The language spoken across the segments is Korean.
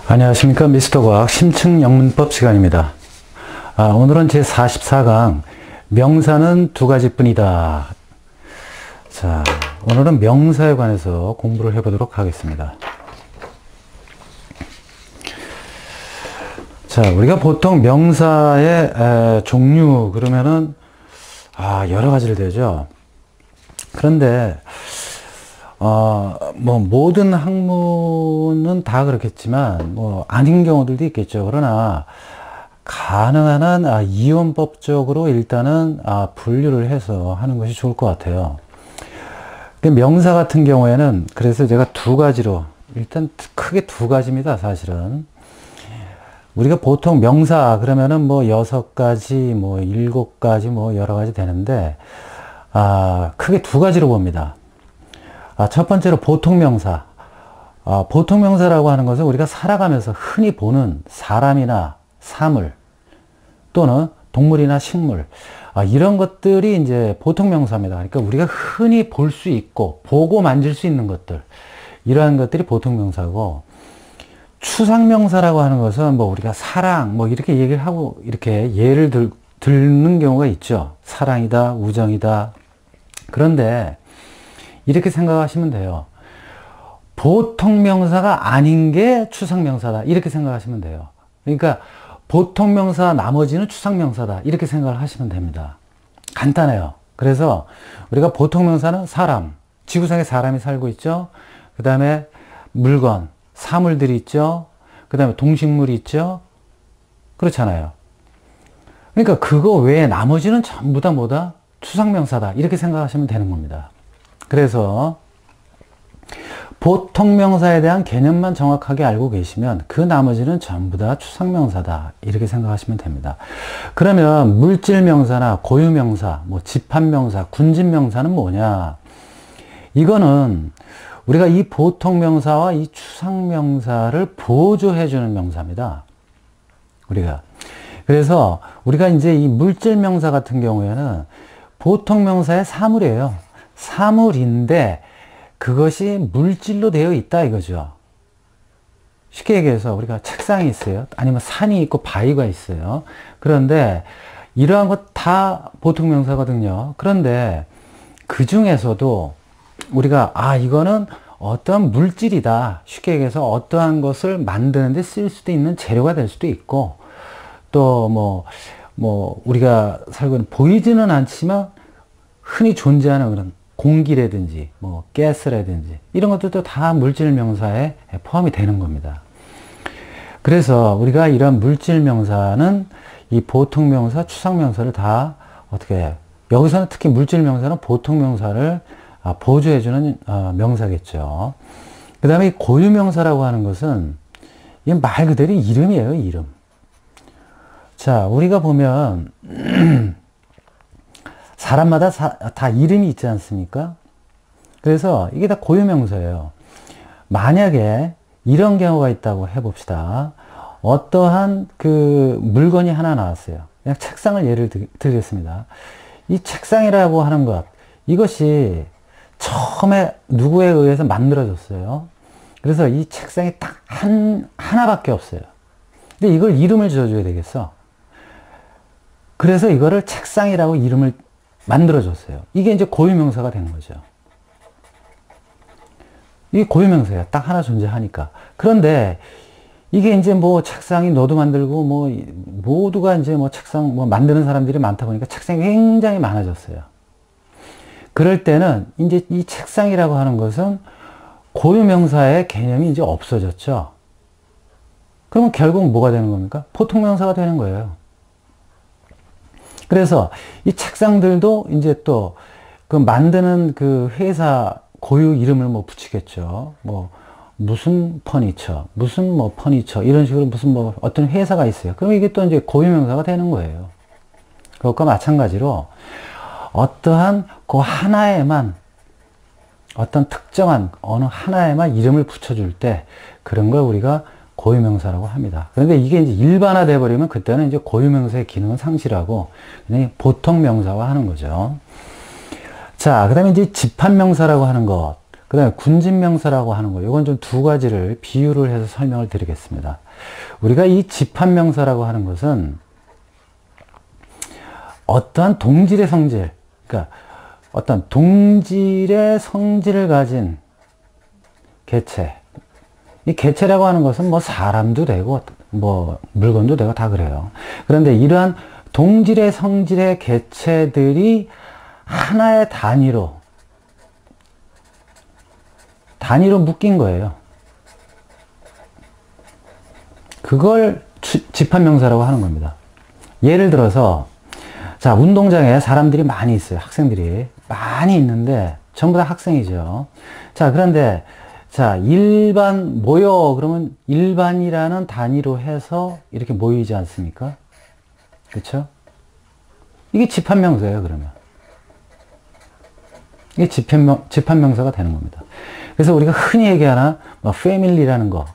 안녕하십니까. 미스터과학 심층영문법 시간입니다. 오늘은 제44강 명사는 두 가지뿐이다. 자, 오늘은 명사에 관해서 공부를 해보도록 하겠습니다. 자, 우리가 보통 명사의 종류 그러면은 여러 가지를 되죠. 그런데 모든 학문은 다 그렇겠지만, 아닌 경우들도 있겠죠. 그러나, 가능한 한, 이원법적으로 일단은, 분류를 해서 하는 것이 좋을 것 같아요. 명사 같은 경우에는, 그래서 제가 두 가지로, 일단 크게 두 가지입니다, 사실은. 우리가 보통 명사, 그러면은 6가지, 7가지, 여러 가지 되는데, 크게 두 가지로 봅니다. 첫 번째로 보통명사. 보통명사라고 하는 것은 우리가 살아가면서 흔히 보는 사람이나 사물 또는 동물이나 식물, 이런 것들이 이제 보통명사입니다. 그러니까 우리가 흔히 볼 수 있고 보고 만질 수 있는 것들, 이러한 것들이 보통명사고, 추상명사라고 하는 것은 우리가 사랑 이렇게 얘기를 하고 이렇게 예를 들는 경우가 있죠. 사랑이다, 우정이다. 그런데 이렇게 생각하시면 돼요. 보통명사가 아닌 게 추상명사다. 이렇게 생각하시면 돼요. 그러니까 보통명사 나머지는 추상명사다. 이렇게 생각을 하시면 됩니다. 간단해요. 그래서 우리가 보통명사는 사람, 지구상에 사람이 살고 있죠. 그 다음에 물건, 사물들이 있죠. 그 다음에 동식물이 있죠. 그렇잖아요. 그러니까 그거 외에 나머지는 전부 다 뭐다? 추상명사다. 이렇게 생각하시면 되는 겁니다. 그래서 보통명사에 대한 개념만 정확하게 알고 계시면 그 나머지는 전부 다 추상명사다. 이렇게 생각하시면 됩니다. 그러면 물질명사나 고유명사, 집합명사, 군집명사는 뭐냐? 이거는 우리가 이 보통명사와 이 추상명사를 보조해주는 명사입니다. 그래서 우리가 이제 이 물질명사 같은 경우에는 보통명사의 사물이에요. 사물인데 그것이 물질로 되어 있다 이거죠. 쉽게 얘기해서 우리가 책상이 있어요. 아니면 산이 있고 바위가 있어요. 그런데 이러한 것 다 보통명사거든요. 그런데 그 중에서도 우리가 이거는 어떠한 물질이다. 쉽게 얘기해서 어떠한 것을 만드는데 쓸 수도 있는 재료가 될 수도 있고, 또 우리가 살고 있는 보이지는 않지만 흔히 존재하는 그런 공기라든지 가스라든지 이런 것들도 다 물질 명사에 포함이 되는 겁니다. 그래서 우리가 이런 물질 명사는 이 보통 명사, 추상 명사를 다 여기서는 특히 물질 명사는 보통 명사를 보조해주는 명사겠죠. 그 다음에 이 고유 명사라고 하는 것은 이게 말 그대로 이름이에요, 이름. 자, 우리가 보면 사람마다 다 이름이 있지 않습니까? 그래서 이게 다 고유명사예요. 만약에 이런 경우가 있다고 해봅시다. 어떠한 그 물건이 하나 나왔어요. 그냥 책상을 예를 들겠습니다. 이 책상이라고 하는 것, 이것이 처음에 누구에 의해서 만들어졌어요. 그래서 이 책상이 딱 하나밖에 없어요. 근데 이걸 이름을 지어줘야 되겠어. 그래서 이거를 책상이라고 이름을 만들어줬어요. 이게 이제 고유명사가 된 거죠. 이게 고유명사야. 딱 하나 존재하니까. 그런데 이게 이제 책상이 너도 만들고 모두가 이제 책상 만드는 사람들이 많다 보니까 책상이 굉장히 많아졌어요. 그럴 때는 이제 이 책상이라고 하는 것은 고유명사의 개념이 이제 없어졌죠. 그러면 결국 뭐가 되는 겁니까? 보통명사가 되는 거예요. 그래서 이 책상들도 이제 또 그 만드는 그 회사 고유 이름을 붙이겠죠. 무슨 퍼니처, 무슨 퍼니처, 이런 식으로 무슨 어떤 회사가 있어요. 그럼 이게 또 이제 고유명사가 되는 거예요. 그것과 마찬가지로 어떠한 그 하나에만, 어떤 특정한 어느 하나에만 이름을 붙여줄 때 그런 걸 우리가 고유명사라고 합니다. 그런데 이게 이제 일반화돼 버리면 그때는 이제 고유명사의 기능은 상실하고 그냥 보통명사화 하는 거죠. 자, 그 다음에 이제 집합명사라고 하는 것. 그 다음에 군집명사라고 하는 거, 이건 좀 두 가지를 비유를 해서 설명을 드리겠습니다. 우리가 이 집합명사라고 하는 것은 어떠한 동질의 성질, 그러니까 어떤 동질의 성질을 가진 개체, 이 개체라고 하는 것은 뭐 사람도 되고 뭐 물건도 되고 다 그래요. 그런데 이러한 동질의 성질의 개체들이 하나의 단위로 묶인 거예요. 그걸 집합명사라고 하는 겁니다. 예를 들어서 자, 운동장에 사람들이 많이 있어요. 학생들이 많이 있는데 전부 다 학생이죠. 자, 그런데 자, 일반 모여 그러면 일반이라는 단위로 해서 이렇게 모이지 않습니까? 그렇죠? 이게 집합명사예요, 그러면. 이게 집합명사가 되는 겁니다. 그래서 우리가 흔히 얘기하는 뭐 패밀리라는 거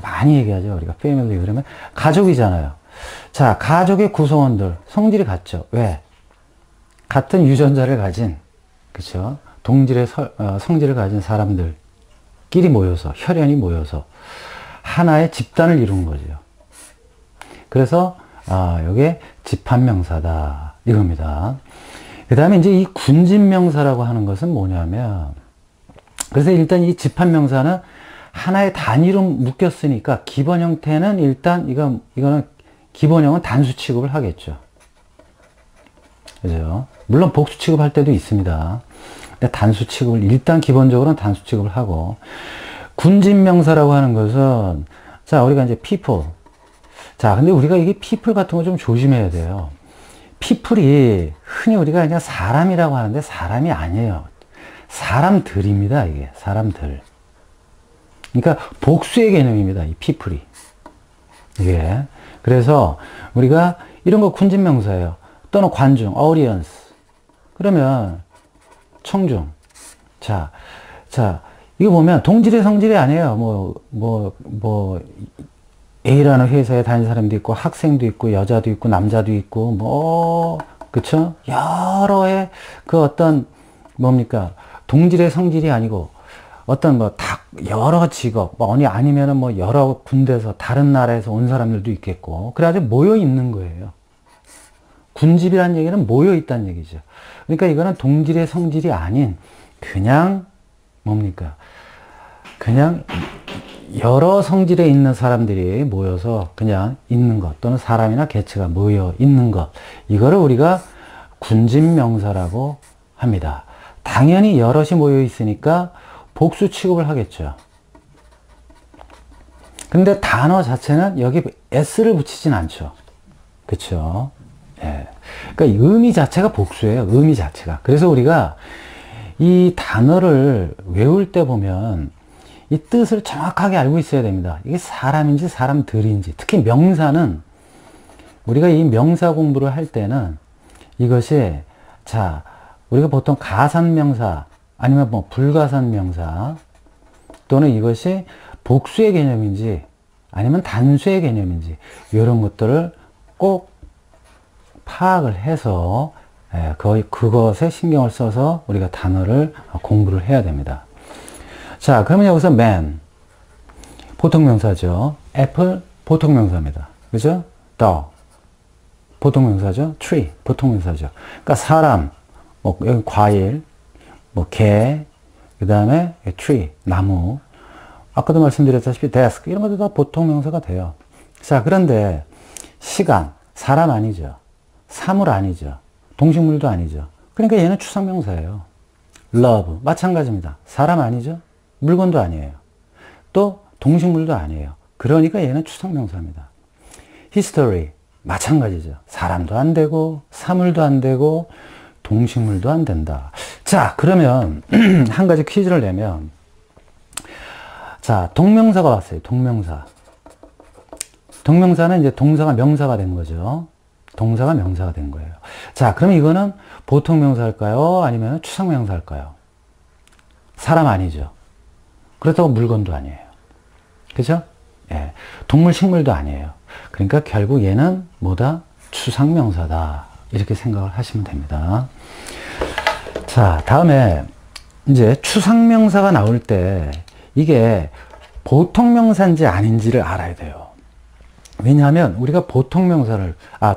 많이 얘기하죠. 우리가 패밀리 그러면 가족이잖아요. 자, 가족의 구성원들 성질이 같죠. 왜? 같은 유전자를 가진, 그렇죠? 동질의 성질을 가진 사람들끼리 모여서 혈연이 모여서 하나의 집단을 이루는 거죠. 그래서 이게 집합명사다 이겁니다. 그 다음에 이제 이 군집명사라고 하는 것은 뭐냐면, 그래서 일단 이 집합명사는 하나의 단위로 묶였으니까 기본 형태는 일단 이거는 기본형은 단수 취급을 하겠죠. 그죠? 물론 복수 취급할 때도 있습니다. 근데 단수 취급을 일단 기본적으로는 단수 취급을 하고, 군집명사라고 하는 것은 자, 우리가 이제 people. 자, 근데 우리가 이게 people 같은 거 좀 조심해야 돼요. people이 흔히 우리가 그냥 사람이라고 하는데 사람이 아니에요. 사람들입니다. 이게 사람들. 그러니까 복수의 개념입니다. 이 people이. 이게. 그래서 우리가 이런 거 군집명사예요. 또는 관중, audience. 그러면 청중. 자, 이거 보면 동질의 성질이 아니에요. A라는 회사에 다니는 사람도 있고, 학생도 있고, 여자도 있고, 남자도 있고, 그쵸? 여러의 그 어떤, 동질의 성질이 아니고, 어떤 여러 직업, 아니면은 여러 군데서, 다른 나라에서 온 사람들도 있겠고, 그래가지고 모여 있는 거예요. 군집이라는 얘기는 모여 있다는 얘기죠. 그러니까 이거는 동질의 성질이 아닌, 그냥, 그냥, 여러 성질에 있는 사람들이 모여서 그냥 있는 것, 또는 사람이나 개체가 모여 있는 것, 이거를 우리가 군집명사라고 합니다. 당연히 여럿이 모여 있으니까 복수 취급을 하겠죠. 근데 단어 자체는 여기 s를 붙이진 않죠. 그쵸? 예. 그러니까 의미 자체가 복수예요. 의미 자체가. 그래서 우리가 이 단어를 외울 때 보면 이 뜻을 정확하게 알고 있어야 됩니다. 이게 사람인지 사람들인지, 특히 명사는 우리가 이 명사 공부를 할 때는 이것이, 자, 우리가 보통 가산명사 아니면 불가산명사 또는 이것이 복수의 개념인지 아니면 단수의 개념인지 이런 것들을 꼭 파악을 해서 그것에 신경을 써서 우리가 단어를 공부를 해야 됩니다. 자, 그러면 여기서 man, 보통명사죠. apple, 보통명사입니다. 그죠? dog, 보통명사죠. tree, 보통명사죠. 그러니까 사람, 여기 과일, 개, 그 다음에 tree, 나무. 아까도 말씀드렸다시피 desk, 이런 것도 다 보통명사가 돼요. 자, 그런데 시간, 사람 아니죠. 사물 아니죠. 동식물도 아니죠. 그러니까 얘는 추상명사예요. love, 마찬가지입니다. 사람 아니죠. 물건도 아니에요. 또 동식물도 아니에요. 그러니까 얘는 추상명사입니다. history, 마찬가지죠. 사람도 안 되고 사물도 안 되고 동식물도 안 된다. 자, 그러면 한 가지 퀴즈를 내면, 자, 동명사가 왔어요. 동명사. 동명사는 이제 동사가 명사가 된 거죠. 동사가 명사가 된 거예요. 자, 그럼 이거는 보통명사일까요? 아니면 추상명사일까요? 사람 아니죠. 그렇다고 물건도 아니에요. 그죠? 예. 동물, 식물도 아니에요. 그러니까 결국 얘는 뭐다? 추상명사다. 이렇게 생각을 하시면 됩니다. 자, 다음에 이제 추상명사가 나올 때 이게 보통명사인지 아닌지를 알아야 돼요. 왜냐하면 우리가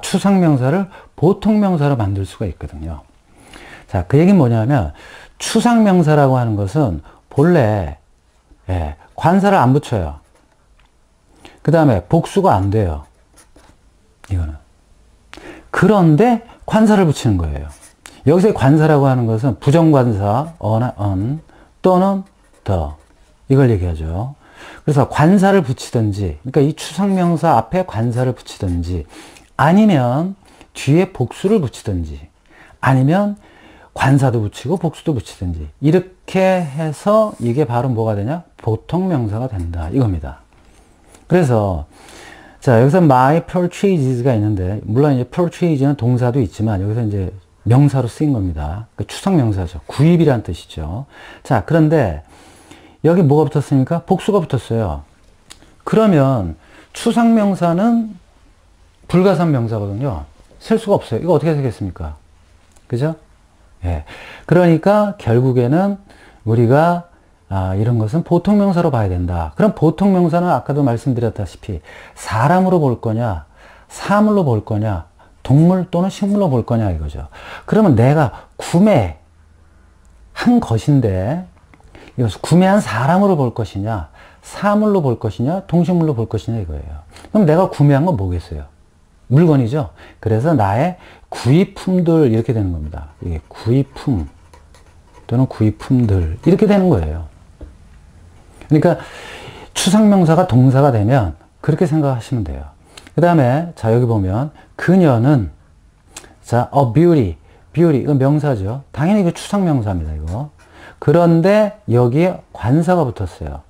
추상명사를 보통명사로 만들 수가 있거든요. 자, 그 얘기는 뭐냐면 추상명사라고 하는 것은 본래 관사를 안 붙여요. 그 다음에 복수가 안 돼요. 이거는. 그런데 관사를 붙이는 거예요. 여기서 관사라고 하는 것은 부정관사, on 또는 the 이걸 얘기하죠. 그래서 관사를 붙이든지, 그러니까 이 추상명사 앞에 관사를 붙이든지, 아니면 뒤에 복수를 붙이든지, 아니면 관사도 붙이고 복수도 붙이든지, 이렇게 해서 이게 바로 뭐가 되냐? 보통명사가 된다. 이겁니다. 그래서 자, 여기서 my purchases가 있는데, 물론 이제 purchase는 동사도 있지만 여기서 이제 명사로 쓰인 겁니다. 그러니까 추상명사죠. 구입이란 뜻이죠. 자, 그런데 여기 뭐가 붙었습니까? 복수가 붙었어요. 그러면 추상명사는 불가산 명사거든요. 셀 수가 없어요. 이거 어떻게 되겠습니까? 그죠? 예. 그러니까 결국에는 우리가 이런 것은 보통명사로 봐야 된다. 그럼 보통명사는 아까도 말씀드렸다시피 사람으로 볼 거냐, 사물로 볼 거냐, 동물 또는 식물로 볼 거냐 이거죠. 그러면 내가 구매한 것인데 이것을 구매한 사람으로 볼 것이냐, 사물로 볼 것이냐, 동식물로 볼 것이냐 이거예요. 그럼 내가 구매한 건 뭐겠어요? 물건이죠. 그래서 나의 구입품들 이렇게 되는 겁니다. 이게 구입품 또는 구입품들 이렇게 되는 거예요. 그러니까 추상명사가 동사가 되면 그렇게 생각하시면 돼요. 그 다음에 자 여기 보면 그녀는 자 a beauty 이건 명사죠. 당연히 이거 추상명사입니다. 이거. 그런데 여기에 관사가 붙었어요.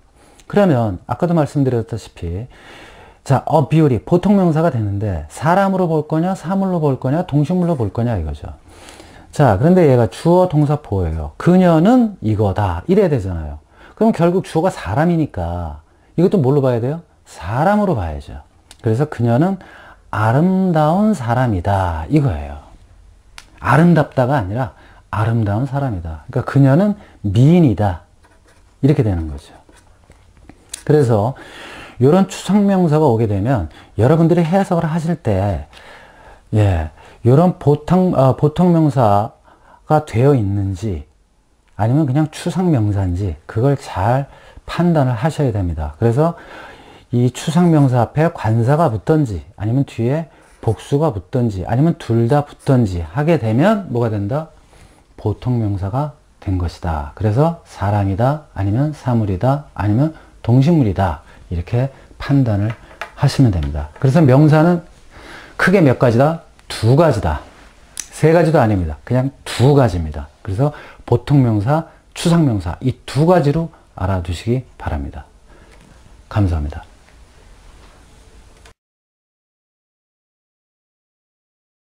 그러면 아까도 말씀드렸다시피 자 a beauty 보통명사가 되는데 사람으로 볼 거냐, 사물로 볼 거냐, 동식물로 볼 거냐 이거죠. 자 그런데 얘가 주어 동사 보여요. 그녀는 이거다 이래야 되잖아요. 그럼 결국 주어가 사람이니까 이것도 뭘로 봐야 돼요? 사람으로 봐야죠. 그래서 그녀는 아름다운 사람이다 이거예요. 아름답다가 아니라 아름다운 사람이다. 그러니까 그녀는 미인이다 이렇게 되는 거죠. 그래서 이런 추상명사가 오게 되면 여러분들이 해석을 하실 때 이런 보통명사가 되어 있는지 아니면 그냥 추상명사인지 그걸 잘 판단을 하셔야 됩니다. 그래서 이 추상명사 앞에 관사가 붙든지 아니면 뒤에 복수가 붙든지 아니면 둘 다 붙든지 하게 되면 뭐가 된다? 보통명사가 된 것이다. 그래서 사람이다 아니면 사물이다 아니면 동식물이다 이렇게 판단을 하시면 됩니다. 그래서 명사는 크게 몇 가지다? 두 가지다. 세 가지도 아닙니다. 그냥 두 가지입니다. 그래서 보통명사, 추상명사 이 두 가지로 알아두시기 바랍니다. 감사합니다.